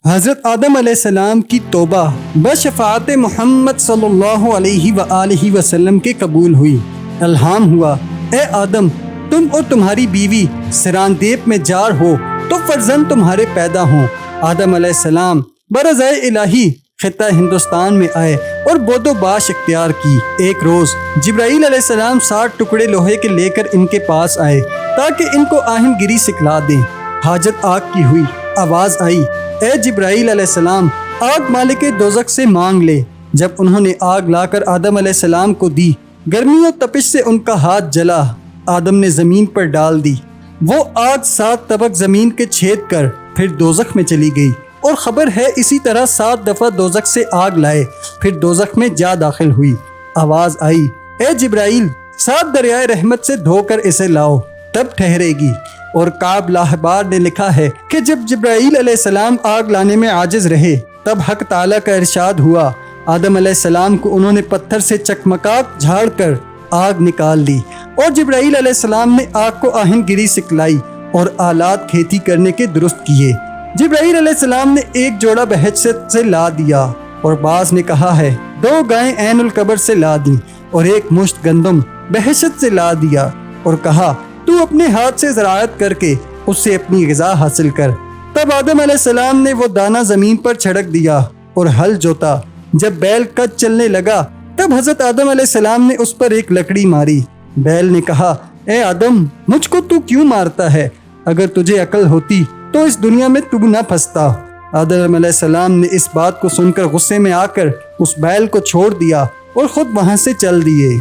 حضرت آدم علیہ السلام کی توبہ بشفاعت محمد صلی اللہ علیہ وآلہ وسلم کے قبول ہوئی۔ الہام ہوا، اے آدم، تم اور تمہاری بیوی سراندیپ میں جار ہو تو فرزند تمہارے پیدا ہوں۔ آدم علیہ السلام برضائے الہی خطہ ہندوستان میں آئے اور بود و باش اختیار کی۔ ایک روز جبرائیل علیہ السلام 60 ٹکڑے لوہے کے لے کر ان کے پاس آئے تاکہ ان کو آہن گیری سکھلا دیں۔ حاجت آگ کی ہوئی، آواز آئی، اے جبرائیل علیہ السلام، آگ مالک دوزخ سے مانگ لے۔ جب انہوں نے آگ لا کر آدم علیہ السلام کو دی، گرمی و تپش سے ان کا ہاتھ جلا۔ آدم نے زمین پر ڈال دی، وہ آگ 7 طبق زمین کے چھید کر پھر دوزخ میں چلی گئی، اور خبر ہے اسی طرح 7 دفعہ دوزخ سے آگ لائے پھر دوزخ میں جا داخل ہوئی۔ آواز آئی، اے جبرائیل، 7 دریائے رحمت سے دھو کر اسے لاؤ، تب ٹھہرے گی۔ اور کعب لاہبار نے لکھا ہے کہ جب جبرائیل علیہ السلام آگ لانے میں عاجز رہے تب حق تعالیٰ کا ارشاد ہوا۔ آدم علیہ السلام کو انہوں نے پتھر سے چکمکاک جھاڑ کر آگ نکال دی، اور جبرائیل علیہ السلام نے آگ کو آہن گیری سکھلائی اور آلات کھیتی کرنے کے درست کیے۔ جبرائیل علیہ السلام نے ایک جوڑا بہشت سے لا دیا، اور بعض نے کہا ہے 2 گائیں عین القبر سے لا دیں، اور ایک مشت گندم بہشت سے لا دیا، اور کہا تو اپنے ہاتھ سے زراعت کر کے اس سے اپنی غذا حاصل کر۔ تب آدم علیہ السلام نے وہ دانہ زمین پر چھڑک دیا اور ہل جوتا۔ جب بیل کد چلنے لگا تب حضرت آدم علیہ السلام نے اس پر ایک لکڑی ماری۔ بیل نے کہا، اے آدم، مجھ کو تو کیوں مارتا ہے؟ اگر تجھے عقل ہوتی تو اس دنیا میں تو نہ پھنستا۔ آدم علیہ السلام نے اس بات کو سن کر غصے میں آ کر اس بیل کو چھوڑ دیا اور خود وہاں سے چل دیے۔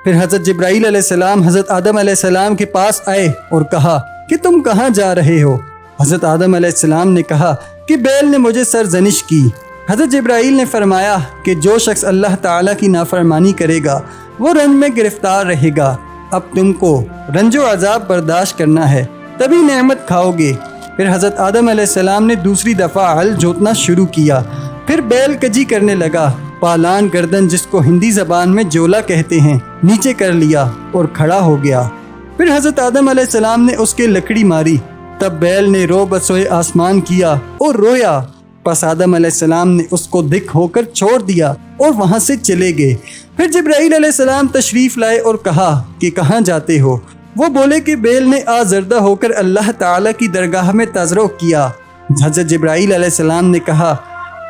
پھر حضرت جبرائیل علیہ السلام حضرت آدم علیہ السلام کے پاس آئے اور کہا کہ تم کہاں جا رہے ہو؟ حضرت آدم علیہ السلام نے کہا کہ بیل نے مجھے سرزنش کی۔ حضرت جبرائیل نے فرمایا کہ جو شخص اللہ تعالیٰ کی نافرمانی کرے گا وہ رنج میں گرفتار رہے گا۔ اب تم کو رنج و عذاب برداشت کرنا ہے، تبھی نعمت کھاؤ گے۔ پھر حضرت آدم علیہ السلام نے دوسری دفعہ ہل جوتنا شروع کیا۔ پھر بیل کجی کرنے لگا۔ پالان گردن، جس کو ہندی زبان میں جولا کہتے ہیں، نیچے کر لیا اور کھڑا ہو گیا۔ پھر حضرت آدم علیہ السلام نے اس کے لکڑی ماری۔ تب بیل نے رو بسوئے آسمان کیا اور رویا۔ پس آدم علیہ السلام نے اس کو دکھ ہو کر چھوڑ دیا اور وہاں سے چلے گئے۔ پھر جبرائیل علیہ السلام تشریف لائے اور کہا کہ کہاں جاتے ہو؟ وہ بولے کہ بیل نے آزردہ ہو کر اللہ تعالیٰ کی درگاہ میں تذرع کیا۔ حضرت جبرائیل علیہ السلام نے کہا،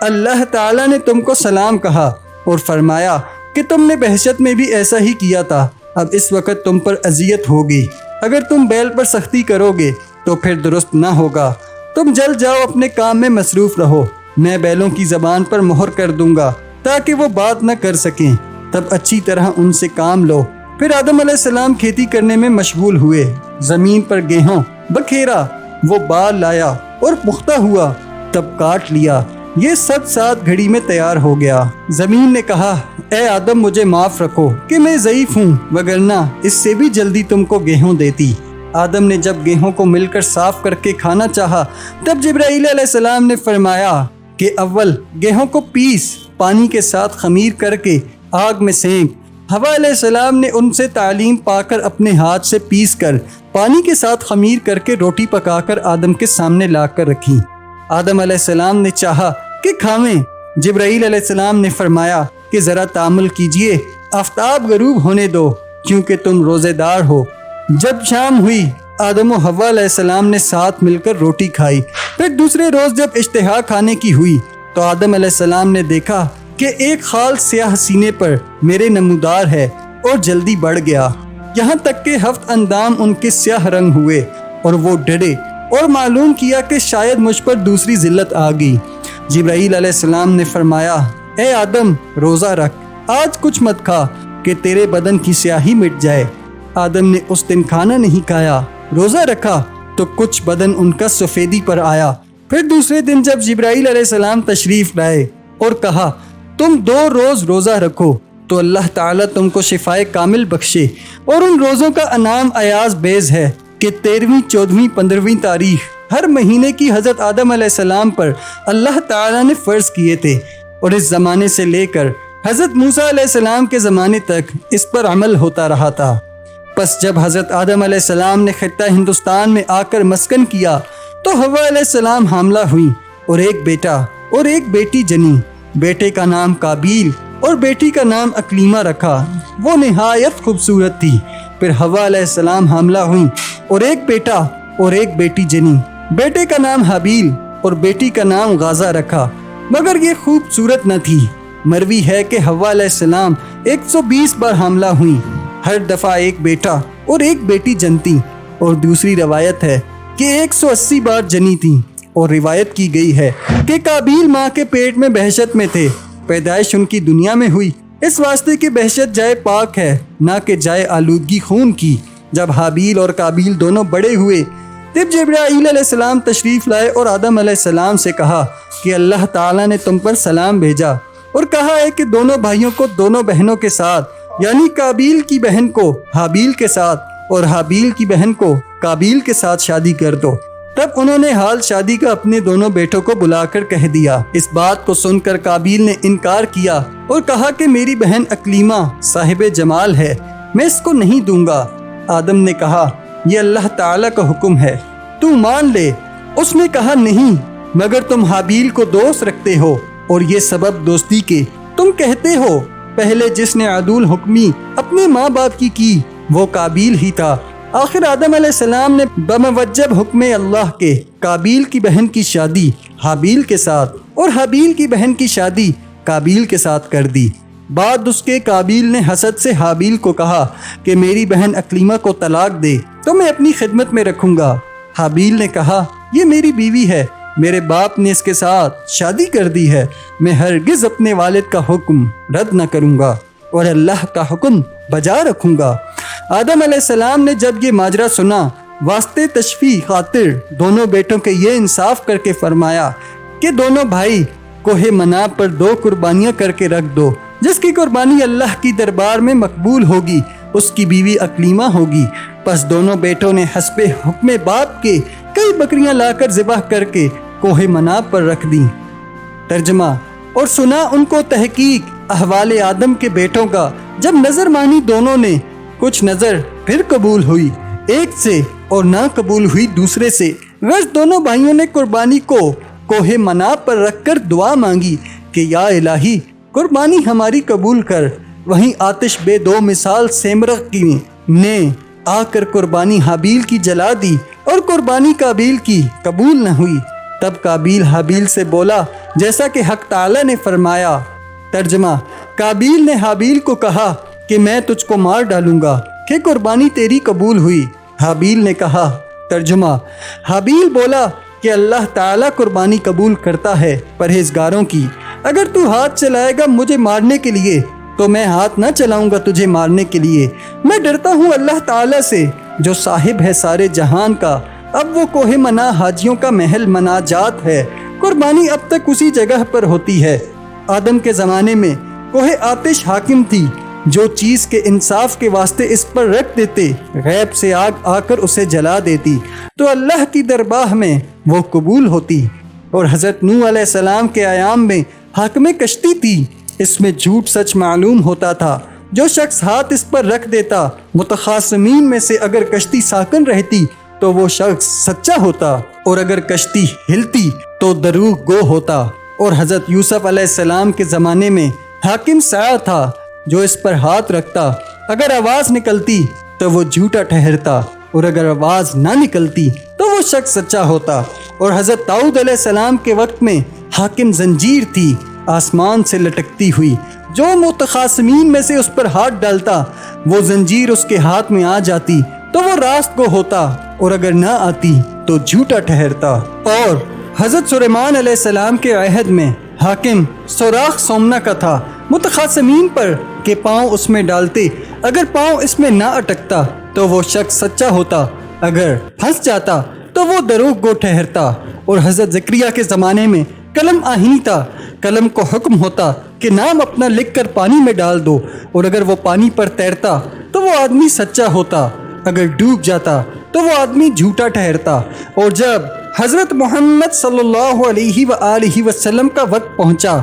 اللہ تعالیٰ نے تم کو سلام کہا اور فرمایا کہ تم نے بہشت میں بھی ایسا ہی کیا تھا، اب اس وقت تم پر اذیت ہوگی۔ اگر تم بیل پر سختی کرو گے تو پھر درست نہ ہوگا۔ تم جل جاؤ، اپنے کام میں مصروف رہو، میں بیلوں کی زبان پر مہر کر دوں گا تاکہ وہ بات نہ کر سکیں، تب اچھی طرح ان سے کام لو۔ پھر آدم علیہ السلام کھیتی کرنے میں مشغول ہوئے۔ زمین پر گیہوں بکھیرا، وہ بال لایا اور پختہ ہوا، تب کاٹ لیا۔ یہ سب 7 گھڑی میں تیار ہو گیا۔ زمین نے کہا، اے آدم، مجھے معاف رکھو کہ میں ضعیف ہوں، وگرنہ اس سے بھی جلدی تم کو گیہوں دیتی۔ آدم نے جب گیہوں کو مل کر صاف کر کے کھانا چاہا تب جبرائیل علیہ السلام نے فرمایا کہ اول گیہوں کو پیس، پانی کے ساتھ خمیر کر کے آگ میں سینک۔ ہوا علیہ السلام نے ان سے تعلیم پا کر اپنے ہاتھ سے پیس کر پانی کے ساتھ خمیر کر کے روٹی پکا کر آدم کے سامنے لا کر رکھی۔ آدم علیہ السلام نے چاہا کہ کھاویں۔ جبرائیل علیہ السلام نے فرمایا کہ ذرا تامل کیجئے، آفتاب غروب ہونے دو، کیونکہ تم روزے دار ہو۔ جب شام ہوئی، آدم و حوا علیہ السلام نے ساتھ مل کر روٹی کھائی۔ پھر دوسرے روز جب اشتہا کھانے کی ہوئی تو آدم علیہ السلام نے دیکھا کہ ایک خال سیاہ سینے پر میرے نمودار ہے اور جلدی بڑھ گیا، یہاں تک کہ 7 اندام ان کے سیاہ رنگ ہوئے، اور وہ ڈرے اور معلوم کیا کہ شاید مجھ پر دوسری ذلت آ گئی۔ جبرائیل علیہ السلام نے فرمایا، اے آدم، روزہ رکھ، آج کچھ مت کھا کہ تیرے بدن کی سیاہی مٹ جائے۔ آدم نے اس دن کھانا نہیں کھایا، روزہ رکھا تو کچھ بدن ان کا سفیدی پر آیا۔ پھر دوسرے دن جب جبرائیل علیہ السلام تشریف لائے اور کہا تم 2 روز روزہ رکھو تو اللہ تعالیٰ تم کو شفائے کامل بخشے، اور ان روزوں کا انعام ایاز بیز ہے کہ 13ویں، 14ویں، 15ویں تاریخ ہر مہینے کی حضرت آدم علیہ السلام پر اللہ تعالیٰ نے فرض کیے تھے، اور اس زمانے سے لے کر حضرت موسیٰ علیہ السلام کے زمانے تک اس پر عمل ہوتا رہا تھا۔ پس جب حضرت آدم علیہ السلام نے خطہ ہندوستان میں آ کر مسکن کیا تو حوا علیہ السلام حاملہ ہوئی اور ایک بیٹا اور ایک بیٹی جنی۔ بیٹے کا نام کابیل اور بیٹی کا نام اکلیمہ رکھا، وہ نہایت خوبصورت تھی۔ پھر حوا علیہ السلام حاملہ ہوئیں اور ایک بیٹا اور ایک بیٹی جنی۔ بیٹے کا نام حابیل اور بیٹی کا نام غازہ رکھا، مگر یہ خوبصورت نہ تھی۔ مروی ہے کہ حوا علیہ السلام 120 بار حاملہ ہوئیں، ہر دفعہ ایک بیٹا اور ایک بیٹی جنتی، اور دوسری روایت ہے کہ 180 بار جنی تھیں، اور روایت کی گئی ہے کہ کابیل ماں کے پیٹ میں بہشت میں تھے، پیدائش ان کی دنیا میں ہوئی، اس واسطے کہ بہشت جائے پاک ہے نہ کہ جائے آلودگی خون کی۔ جب حابیل اور کابیل دونوں بڑے ہوئے تب جبرائیل علیہ السلام تشریف لائے اور آدم علیہ السلام سے کہا کہ اللہ تعالیٰ نے تم پر سلام بھیجا اور کہا ہے کہ دونوں بھائیوں کو دونوں بہنوں کے ساتھ، یعنی کابیل کی بہن کو حابیل کے ساتھ اور حابیل کی بہن کو کابیل کے ساتھ شادی کر دو۔ تب انہوں نے حال شادی کا اپنے دونوں بیٹوں کو بلا کر کہہ دیا۔ اس بات کو سن کر کابیل نے انکار کیا اور کہا کہ میری بہن اکلیمہ صاحب جمال ہے، میں اس کو نہیں دوں گا۔ آدم نے کہا یہ اللہ تعالیٰ کا حکم ہے، تو مان لے۔ اس نے کہا نہیں، مگر تم حابیل کو دوست رکھتے ہو، اور یہ سبب دوستی کے تم کہتے ہو۔ پہلے جس نے عدول حکمی اپنے ماں باپ کی وہ کابیل ہی تھا۔ آخر آدم علیہ السلام نے بموجب حکم اللہ کے کابیل کی بہن کی شادی حابیل کے ساتھ اور حابیل کی بہن کی شادی کابیل کے ساتھ کر دی۔ بعد اس کے کابیل نے حسد سے حابیل کو کہا کہ میری بہن اکلیمہ کو طلاق دے تو میں اپنی خدمت میں رکھوں گا۔ حابیل نے کہا یہ میری بیوی ہے، میرے باپ نے اس کے ساتھ شادی کر دی ہے، میں ہرگز اپنے والد کا حکم رد نہ کروں گا اور اللہ کا حکم بجا رکھوں گا۔ آدم علیہ السلام نے جب یہ ماجرا سنا، واسطے تشفیع خاطر دونوں بیٹوں کے یہ انصاف کر کے فرمایا کہ دونوں بھائی کوہ مناب پر 2 قربانیاں کر کے رکھ دو، جس کی قربانی اللہ کی دربار میں مقبول ہوگی اس کی بیوی اکلیمہ ہوگی۔ پس دونوں بیٹوں نے حسب حکم باپ کے کئی بکریاں لا کر ذبح کر کے کوہ مناب پر رکھ دیں۔ ترجمہ اور سنا ان کو تحقیق احوال آدم کے بیٹوں کا، جب نظر مانی دونوں نے، کچھ نظر پھر قبول ہوئی ایک سے اور نہ قبول ہوئی دوسرے سے، غرض دونوں بھائیوں نے قربانی کو کوہ مناب پر رکھ کر دعا مانگی کہ یا الہی قربانی ہماری قبول کر۔ وہیں آتش بے دو مثال سیمرغ کی نے آ کر قربانی حابیل کی جلا دی اور قربانی کابیل کی قبول نہ ہوئی۔ تب کابیل حابیل سے بولا جیسا کہ حق تعالی نے فرمایا۔ ترجمہ کابیل نے حابیل کو کہا کہ میں تجھ کو مار ڈالوں گا کہ قربانی تیری قبول ہوئی۔ حابیل نے کہا۔ ترجمہ حابیل بولا کہ اللہ تعالیٰ قربانی قبول کرتا ہے پرہیزگاروں کی، اگر تو ہاتھ چلائے گا مجھے مارنے کے لیے تو میں ہاتھ نہ چلاؤں گا تجھے مارنے کے لیے، میں ڈرتا ہوں اللہ تعالیٰ سے جو صاحب ہے سارے جہان کا۔ اب وہ کوہ منا حاجیوں کا محل مناجات ہے، قربانی اب تک اسی جگہ پر ہوتی ہے۔ آدم کے زمانے میں کوہ آتش حاکم تھی، جو چیز کے انصاف کے واسطے اس پر رکھ دیتے، غیب سے آگ آ کر اسے جلا دیتی تو اللہ کی دربار میں وہ قبول ہوتی۔ اور حضرت نوح علیہ السلام کے ایام میں حاکم کشتی تھی، اس میں جھوٹ سچ معلوم ہوتا تھا، جو شخص ہاتھ اس پر رکھ دیتا متخاصمین میں سے اگر کشتی ساکن رہتی تو وہ شخص سچا ہوتا، اور اگر کشتی ہلتی تو دروغ گو ہوتا۔ اور حضرت یوسف علیہ السلام کے زمانے میں حاکم سعی تھا، جو اس پر ہاتھ رکھتا اگر آواز نکلتی تو وہ جھوٹا ٹھہرتا، اور اگر آواز نہ نکلتی تو وہ شخص سچا ہوتا۔ اور حضرت داؤد علیہ السلام کے وقت میں حاکم زنجیر تھی آسمان سے لٹکتی ہوئی، جو متخاصمین میں سے اس پر ہاتھ ڈالتا وہ زنجیر اس کے ہاتھ میں آ جاتی تو وہ راست کو ہوتا، اور اگر نہ آتی تو جھوٹا ٹھہرتا۔ اور حضرت سلیمان علیہ السلام کے عہد میں حاکم سوراخ سومنا کا تھا متخاصمین پر کہ پاؤں اس میں ڈالتے، اگر پاؤں اس میں نہ اٹکتا تو وہ شخص سچا ہوتا، اگر پھنس جاتا تو وہ دروغ گو ٹھہرتا۔ اور حضرت زکریا کے زمانے میں قلم آہنی تھا، قلم کو حکم ہوتا کہ نام اپنا لکھ کر پانی میں ڈال دو، اور اگر وہ پانی پر تیرتا تو وہ آدمی سچا ہوتا، اگر ڈوب جاتا تو وہ آدمی جھوٹا ٹھہرتا۔ اور جب حضرت محمد صلی اللہ علیہ وآلہ وسلم کا وقت پہنچا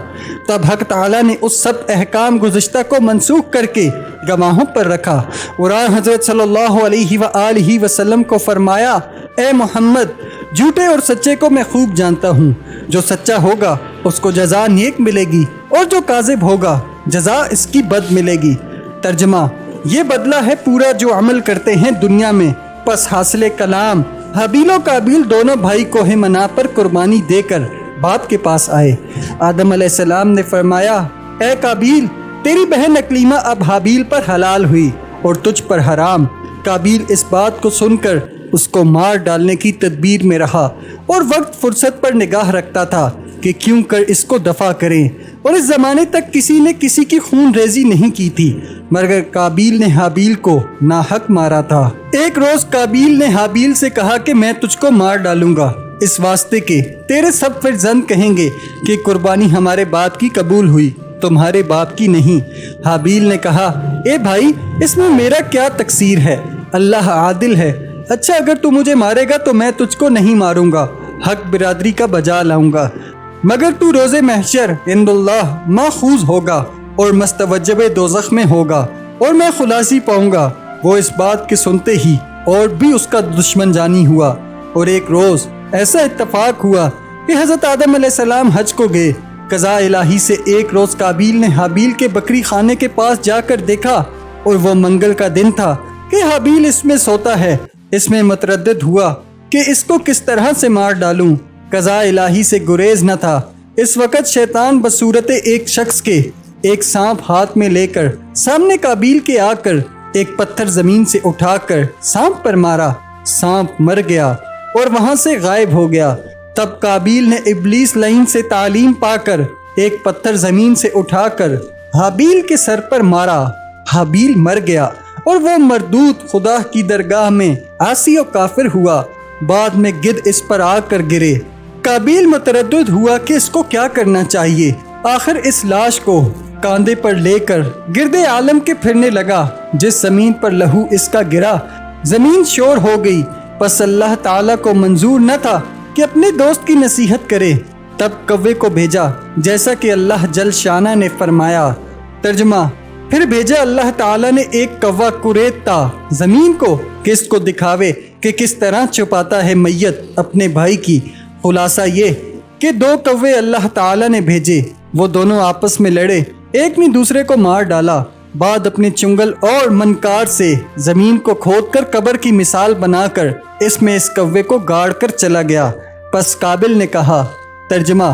تب حق تعالیٰ نے اس سب احکام گزشتہ کو منسوخ کر کے گواہوں پر رکھا، اور حضرت صلی اللہ علیہ وآلہ وسلم کو فرمایا اے محمد جھوٹے اور سچے کو میں خوب جانتا ہوں، جو سچا ہوگا اس کو جزا نیک ملے گی اور جو کاذب ہوگا جزا اس کی بد ملے گی۔ ترجمہ: یہ بدلہ ہے پورا جو عمل کرتے ہیں دنیا میں۔ پس حاصل کلام، حابیل و قابیل دونوں بھائی کوہ منا پر قربانی دے کر باپ کے پاس آئے۔ آدم علیہ السلام نے فرمایا، اے قابیل، تیری بہن اکلیمہ اب حابیل پر حلال ہوئی اور تجھ پر حرام۔ قابیل اس بات کو سن کر اس کو مار ڈالنے کی تدبیر میں رہا اور وقت فرصت پر نگاہ رکھتا تھا کہ کیوں کر اس کو دفع کریں، اور اس زمانے تک کسی نے کسی کی خون ریزی نہیں کی تھی مگر قابیل نے حابیل کو ناحق مارا تھا۔ ایک روز قابیل نے حابیل سے کہا کہ میں تجھ کو مار ڈالوں گا، اس واسطے کہ تیرے سب فرزند کہیں گے کہ قربانی ہمارے باپ کی قبول ہوئی، تمہارے باپ کی نہیں۔ حابیل نے کہا، اے بھائی، اس میں میرا کیا تقصیر ہے؟ اللہ عادل ہے۔ اچھا، اگر تو مجھے مارے گا تو میں تجھ کو نہیں ماروں گا، حق برادری کا بجا لاؤں گا، مگر تو روز محشر عند اللہ ماخوذ ہوگا اور مستوجب دوزخ میں ہوگا، اور میں خلاصی پاؤں گا۔ وہ اس بات کے سنتے ہی اور بھی اس کا دشمن جانی ہوا۔ اور ایک روز ایسا اتفاق ہوا کہ حضرت آدم علیہ السلام حج کو گئے۔ قضاء الہی سے ایک روز قابیل نے حابیل کے بکری خانے کے پاس جا کر دیکھا اور وہ منگل کا دن تھا کہ حابیل اس میں سوتا ہے۔ اس میں متردد ہوا کہ اس کو کس طرح سے مار ڈالوں۔ قضاء الہی سے گریز نہ تھا۔ اس وقت شیطان بصورت ایک شخص کے ایک سانپ ہاتھ میں لے کر سامنے قابیل کے آ کر ایک پتھر زمین سے اٹھا کر سانپ پر مارا۔ سانپ مر گیا اور وہاں سے غائب ہو گیا۔ تب قابیل نے ابلیس لعین سے تعلیم پا کر ایک پتھر زمین سے اٹھا کر حابیل کے سر پر مارا۔ حابیل مر گیا اور وہ مردود خدا کی درگاہ میں عاصی و کافر ہوا۔ بعد میں گدھ اس پر آ کر گرے۔ قابیل متردد ہوا کہ اس کو کیا کرنا چاہیے۔ آخر اس لاش کو کاندھے پر لے کر گرد عالم کے پھرنے لگا۔ جس زمین پر لہو اس کا گرا، زمین شور ہو گئی۔ پس اللہ تعالیٰ کو منظور نہ تھا کہ اپنے دوست کی نصیحت کرے، تب کوے کو بھیجا جیسا کہ اللہ جل شانہ نے فرمایا۔ ترجمہ: پھر بھیجا اللہ تعالیٰ نے ایک کوا کوریدتا زمین کو کہ اس کو دکھاوے کہ کس طرح چھپاتا ہے میت اپنے بھائی کی۔ خلاصہ یہ کہ دو کوے اللہ تعالیٰ نے بھیجے، وہ دونوں آپس میں لڑے، ایک نے دوسرے کو مار ڈالا۔ بعد اپنے چنگل اور منکار سے زمین کو کھود کر قبر کی مثال بنا کر اس میں اس کوے کو گاڑ کر چلا گیا۔ پس قابل نے کہا۔ ترجمہ: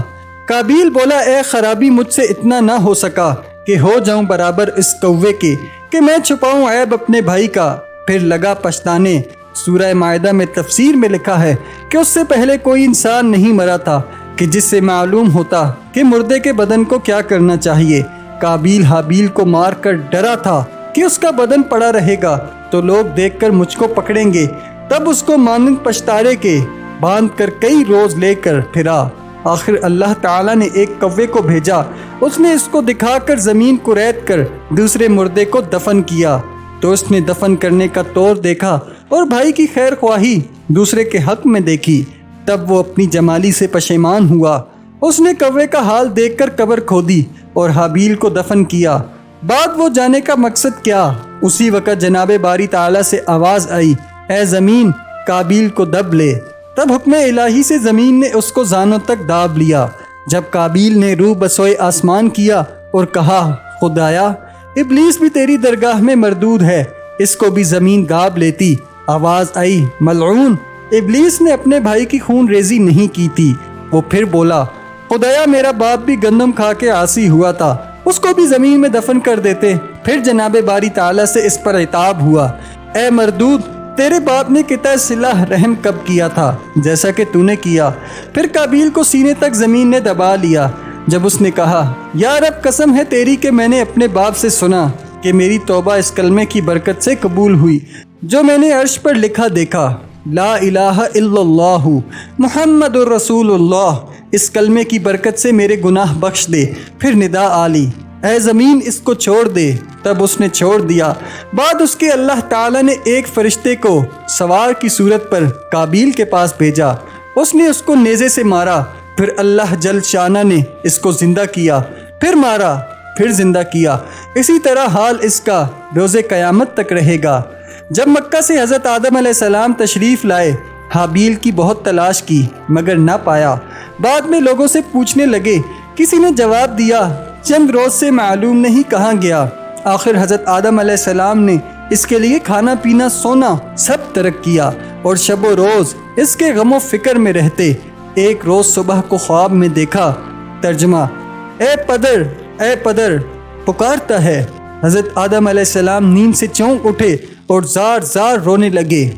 قابیل بولا، اے خرابی، مجھ سے اتنا نہ ہو سکا کہ ہو جاؤں برابر اس کوے کے کہ میں چھپاؤں عیب اپنے بھائی کا۔ پھر لگا پچھتانے۔ سورہ مائدہ میں تفسیر میں لکھا ہے کہ اس سے پہلے کوئی انسان نہیں مرا تھا کہ جس سے معلوم ہوتا کہ مردے کے بدن کو کیا کرنا چاہیے۔ قابیل حابیل کو مار کر ڈرا تھا کہ اس کا بدن پڑا رہے گا تو لوگ دیکھ کر مجھ کو پکڑیں گے، تب اس کو مانند پچھتارے کے باندھ کر کئی روز لے کر پھرا۔ آخر اللہ تعالیٰ نے ایک کوے کو بھیجا، اس نے اس کو دکھا کر زمین کو ریت کر دوسرے مردے کو دفن کیا۔ تو اس نے دفن کرنے کا طور دیکھا اور بھائی کی خیر خواہی دوسرے کے حق میں دیکھی، تب وہ اپنی جمالی سے پشیمان ہوا۔ اس نے کوے کا حال دیکھ کر قبر کھودی اور حابیل کو دفن کیا۔ بعد وہ جانے کا مقصد کیا، اسی وقت جناب باری تعالیٰ سے آواز آئی، اے زمین، قابیل کو دب لے۔ تب حکم الہی سے زمین نے اس کو زانوں تک داب لیا۔ جب قابیل نے روح بسوئے آسمان کیا اور کہا، خدایا، ابلیس بھی تیری درگاہ میں مردود ہے، اس کو بھی زمین داب لیتی۔ آواز آئی، ملعون، ابلیس نے اپنے بھائی کی خون ریزی نہیں کی تھی۔ وہ پھر بولا، خدایا، میرا باپ بھی گندم کھا کے عاصی ہوا تھا، اس کو بھی زمین میں دفن کر دیتے۔ پھر جناب باری تعالیٰ سے اس پر عتاب ہوا، اے مردود، تیرے باپ نے قطع صلہ رحم کب کیا تھا جیسا کہ تو نے کیا؟ پھر قابیل کو سینے تک زمین نے دبا لیا۔ جب اس نے کہا، یا رب، قسم ہے تیری کہ میں نے اپنے باپ سے سنا کہ میری توبہ اس کلمے کی برکت سے قبول ہوئی جو میں نے عرش پر لکھا دیکھا، لا الہ الا اللہ محمد الرسول اللہ۔ اس کلمے کی برکت سے میرے گناہ بخش دے۔ پھر ندا آلی، اے زمین، اس کو چھوڑ دے۔ تب اس نے چھوڑ دیا۔ بعد اس کے اللہ تعالیٰ نے ایک فرشتے کو سوار کی صورت پر قابیل کے پاس بھیجا۔ اس نے اس کو نیزے سے مارا۔ پھر اللہ جل شانہ نے اس کو زندہ کیا، پھر مارا، پھر زندہ کیا۔ اسی طرح حال اس کا روز قیامت تک رہے گا۔ جب مکہ سے حضرت آدم علیہ السلام تشریف لائے حابیل کی بہت تلاش کی مگر نہ پایا۔ بعد میں لوگوں سے پوچھنے لگے، کسی نے جواب دیا چند روز سے معلوم نہیں کہاں گیا۔ آخر حضرت آدم علیہ السلام نے اس کے لیے کھانا پینا سونا سب ترک کیا اور شب و روز اس کے غم و فکر میں رہتے۔ ایک روز صبح کو خواب میں دیکھا۔ ترجمہ: اے پدر پکارتا ہے۔ حضرت آدم علیہ السلام نیند سے چونک اٹھے اور زار زار رونے لگے۔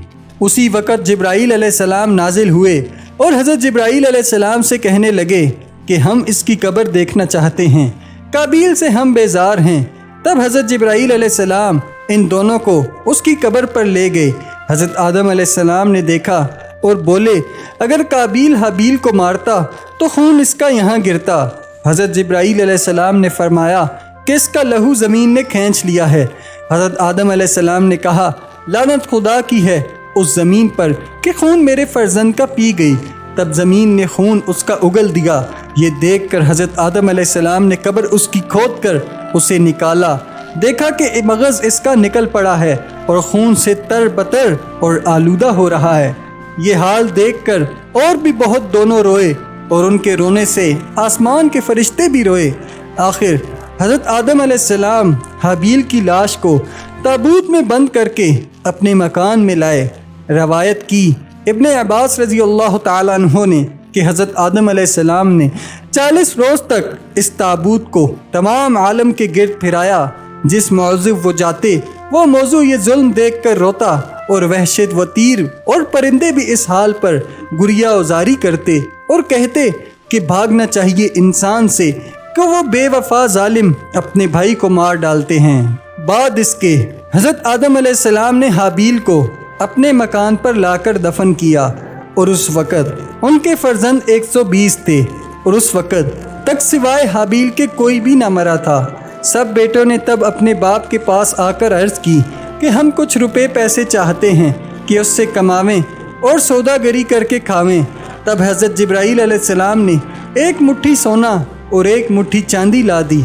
اسی وقت جبرائیل علیہ السلام نازل ہوئے اور حضرت جبرائیل علیہ السلام سے کہنے لگے کہ ہم اس کی قبر دیکھنا چاہتے ہیں، قابیل سے ہم بیزار ہیں۔ تب حضرت جبرائیل علیہ السلام ان دونوں کو اس کی قبر پر لے گئے۔ حضرت آدم علیہ السلام نے دیکھا اور بولے، اگر قابیل حابیل کو مارتا تو خون اس کا یہاں گرتا۔ حضرت جبرائیل علیہ السلام نے فرمایا کہ اس کا لہو زمین نے کھینچ لیا ہے۔ حضرت آدم علیہ السلام نے کہا، لعنت خدا کی ہے اس زمین پر کہ خون میرے فرزند کا پی گئی۔ تب زمین نے خون اس کا اگل دیا۔ یہ دیکھ کر حضرت آدم علیہ السلام نے قبر اس کی کھود کر اسے نکالا۔ دیکھا کہ مغز اس کا نکل پڑا ہے اور خون سے تر بتر اور آلودہ ہو رہا ہے۔ یہ حال دیکھ کر اور بھی بہت دونوں روئے اور ان کے رونے سے آسمان کے فرشتے بھی روئے۔ آخر حضرت آدم علیہ السلام حابیل کی لاش کو تابوت میں بند کر کے اپنے مکان میں لائے۔ روایت کی ابن عباس رضی اللہ تعالیٰ عنہ نے کہ حضرت آدم علیہ السلام نے 40 روز تک اس تابوت کو تمام عالم کے گرد پھرایا۔ جس موضوع وہ جاتے وہ موضوع یہ ظلم دیکھ کر روتا اور وحشت و تیر اور پرندے بھی اس حال پر گریہ وزاری کرتے اور کہتے کہ بھاگنا چاہیے انسان سے کہ وہ بے وفا ظالم اپنے بھائی کو مار ڈالتے ہیں۔ بعد اس کے حضرت آدم علیہ السلام نے حابیل کو اپنے مکان پر لا کر دفن کیا اور اس وقت ان کے فرزند 120 تھے اور اس وقت تک سوائے حابیل کے کوئی بھی نہ مرا تھا۔ سب بیٹوں نے تب اپنے باپ کے پاس آ کر عرض کی کہ ہم کچھ روپے پیسے چاہتے ہیں کہ اس سے کماویں اور سودا گری کر کے کھاویں۔ تب حضرت جبرائیل علیہ السلام نے ایک مٹھی سونا اور ایک مٹھی چاندی لا دی۔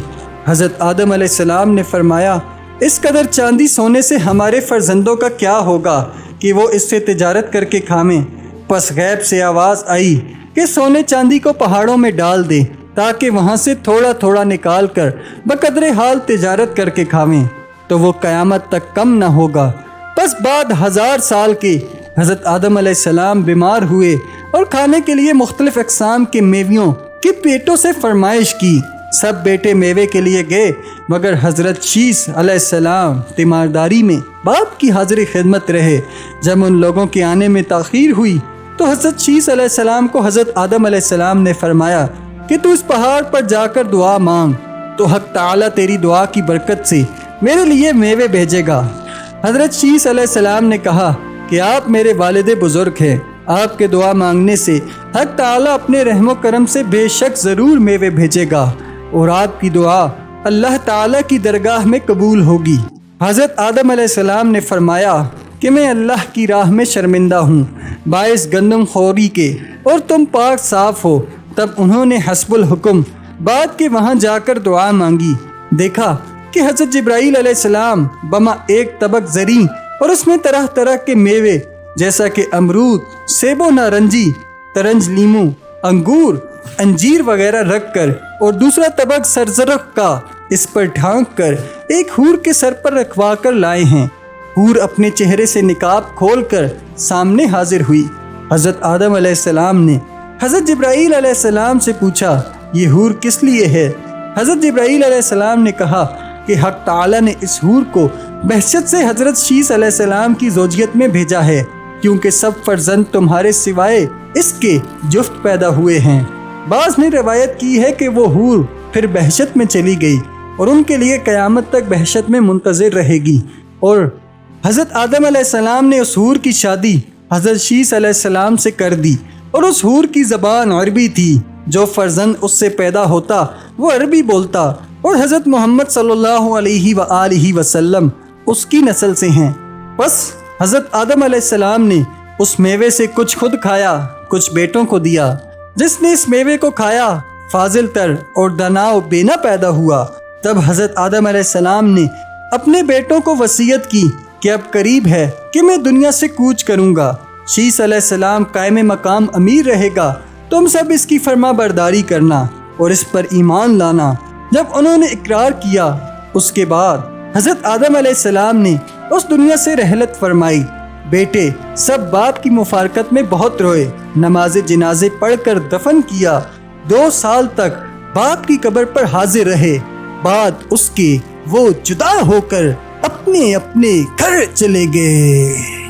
حضرت آدم علیہ السلام نے فرمایا، اس قدر چاندی سونے سے ہمارے فرزندوں کا کیا ہوگا کہ وہ اس سے تجارت کر کے کھاویں۔ پس غیب سے آواز آئی کہ سونے چاندی کو پہاڑوں میں ڈال دے تاکہ وہاں سے تھوڑا تھوڑا نکال کر بقدر حال تجارت کر کے کھاویں تو وہ قیامت تک کم نہ ہوگا۔ پس بعد 1000 سال کے حضرت آدم علیہ السلام بیمار ہوئے اور کھانے کے لیے مختلف اقسام کے میویوں کے پیٹوں سے فرمائش کی۔ سب بیٹے میوے کے لیے گئے مگر حضرت شیث علیہ السلام تیمارداری میں باپ کی حاضر خدمت رہے۔ جب ان لوگوں کے آنے میں تاخیر ہوئی تو حضرت شیث علیہ السلام کو حضرت آدم علیہ السلام نے فرمایا کہ تو اس پہاڑ پر جا کر دعا مانگ تو حق تعالیٰ تیری دعا کی برکت سے میرے لیے میوے بھیجے گا۔ حضرت شیث علیہ السلام نے کہا کہ آپ میرے والد بزرگ ہیں، آپ کے دعا مانگنے سے حق تعالیٰ اپنے رحم و کرم سے بے شک ضرور میوے بھیجے گا اور آپ کی دعا اللہ تعالیٰ کی درگاہ میں قبول ہوگی۔ حضرت آدم علیہ السلام نے فرمایا کہ میں اللہ کی راہ میں شرمندہ ہوں باعث گندم خوری کے اور تم پاک صاف ہو۔ تب انہوں نے حسب الحکم بعد کے وہاں جا کر دعا مانگی۔ دیکھا کہ حضرت جبرائیل علیہ السلام بما ایک طبق زریں اور اس میں طرح طرح کے میوے جیسا کہ امرود، سیب و نارنجی، ترنج لیمو، انگور، انجیر وغیرہ رکھ کر اور دوسرا طبق سرزرق کا اس پر ڈھانک کر ایک حور کے سر پر رکھوا کر لائے ہیں۔ حور اپنے چہرے سے نقاب کھول کر سامنے حاضر ہوئی۔ حضرت آدم علیہ السلام نے حضرت جبرائیل علیہ السلام سے پوچھا، یہ حور کس لیے ہے؟ حضرت جبرائیل علیہ السلام نے کہا کہ حق تعالیٰ نے اس حور کو بہشت سے حضرت شیث علیہ السلام کی زوجیت میں بھیجا ہے کیونکہ سب فرزند تمہارے سوائے اس کے جفت پیدا ہوئے ہیں۔ بعض نے روایت کی ہے کہ وہ حور پھر بہشت میں چلی گئی اور ان کے لیے قیامت تک بہشت میں منتظر رہے گی، اور حضرت آدم علیہ السلام نے اس حور کی شادی حضرت شیث علیہ السلام سے کر دی، اور اس حور کی زبان عربی تھی۔ جو فرزند اس سے پیدا ہوتا وہ عربی بولتا، اور حضرت محمد صلی اللہ علیہ وآلہ وسلم اس کی نسل سے ہیں۔ پس حضرت آدم علیہ السلام نے اس میوے سے کچھ خود کھایا، کچھ بیٹوں کو دیا۔ جس نے اس میوے کو کھایا فاضل تر اور دانا و بینا پیدا ہوا۔ تب حضرت آدم علیہ السلام نے اپنے بیٹوں کو وصیت کی کہ اب قریب ہے کہ میں دنیا سے کوچ کروں گا، شیس علیہ السلام قائم مقام امیر رہے گا، تم سب اس کی فرما برداری کرنا اور اس پر ایمان لانا۔ جب انہوں نے اقرار کیا، اس کے بعد حضرت آدم علیہ السلام نے اس دنیا سے رحلت فرمائی۔ بیٹے سب باپ کی مفارقت میں بہت روئے، نماز جنازے پڑھ کر دفن کیا، 2 سال تک باپ کی قبر پر حاضر رہے، بعد اس کے وہ جدا ہو کر اپنے اپنے گھر چلے گئے۔